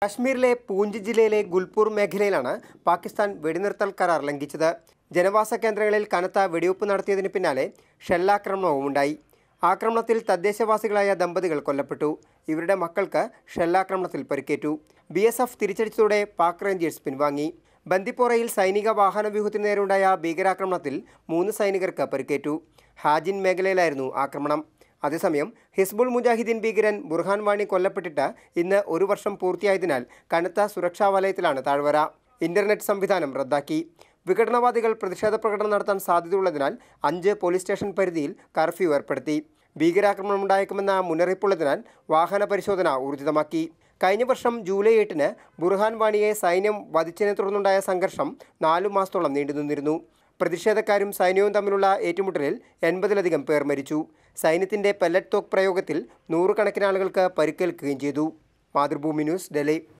കശ്മീരിലെ പൂഞ്ച് ജില്ലയിലെ ഗുൽപൂർ മേഖലയിലാണ് പാകിസ്ഥാൻ വെടിനിർത്തൽ കരാർ ലംഘിച്ചത്. ജനവാസ കേന്ദ്രങ്ങളിൽ കനത്ത വെടിവെപ്പ് നടത്തിയതിന് പിന്നാലെ ഷെല്ലാക്രമണവുമുണ്ടായി. ആക്രമണത്തിൽ തദ്ദേശവാസികളായ ദമ്പതികൾ കൊല്ലപ്പെട്ടു. ഇവരുടെ മക്കൾക്ക് ഷെല്ലാക്രമണത്തിൽ പരിക്കേറ്റു. BSF തിരിച്ചടിച്ചതോടെ പാക് റേഞ്ചേഴ്സ് പിൻവാങ്ങി. ബന്ദിപ്പോറയിൽ സൈനിക വാഹനവ്യൂഹത്തിനു നേരെയുണ്ടായ ഭീകരാക്രമണത്തിൽ 3 സൈനികർക്ക് പരിക്കേറ്റു. ഹാജിൻ മേഖലയിലായിരുന്നു ആക്രമണം. അതേസമയം ഹിസ്ബുൾ മുജാഹിദ്ദീൻ ഭീകരൻ ബുർഹാൻ വാണി കൊല്ലപ്പെട്ടിട്ട് ഇന്ന് 1 വർഷം പൂർത്തിയായതിനാൽ കനത്ത സുരക്ഷാ വലയത്തിലാണ് താഴ്വര. ഇന്റർനെറ്റ് സംവിധാനം റദ്ദാക്കി. വിഘടനവാദികൾ പ്രതിഷേധ പ്രകടനം നടത്താൻ സാധ്യതയുള്ളതിനാൽ 5 പോലീസ് സ്റ്റേഷൻ പരിധിയിൽ കർഫ്യൂ ഏർപ്പെടുത്തി. ഭീകരാക്രമണം ഉണ്ടായേക്കുമെന്ന മുന്നറിയിപ്പുള്ളതിനാൽ വാഹന പരിശോധന ഊർജിതമാക്കി. കഴിഞ്ഞ വർഷം ജൂലൈ 8-ന് ബുർഹാൻ വാണിയെ സൈന്യം വധിച്ചതിനെ തുടർന്നുണ്ടായ സംഘർഷം 4 മാസത്തോളം നീണ്ടുനിന്നിരുന്നു. പ്രതിഷേധക്കാരും സൈന്യവും തമ്മിലുള്ള ഏറ്റുമുട്ടലിൽ 80-ലധികം പേർ മരിച്ചു. സൈന്യത്തിന്റെ പെല്ലറ്റ് തോക്ക് പ്രയോഗത്തിൽ 100 കണക്കിന് ആളുകൾക്ക് പരിക്കേൽക്കുകയും ചെയ്തു. മാതൃഭൂമി ന്യൂസ്, ഡൽഹി.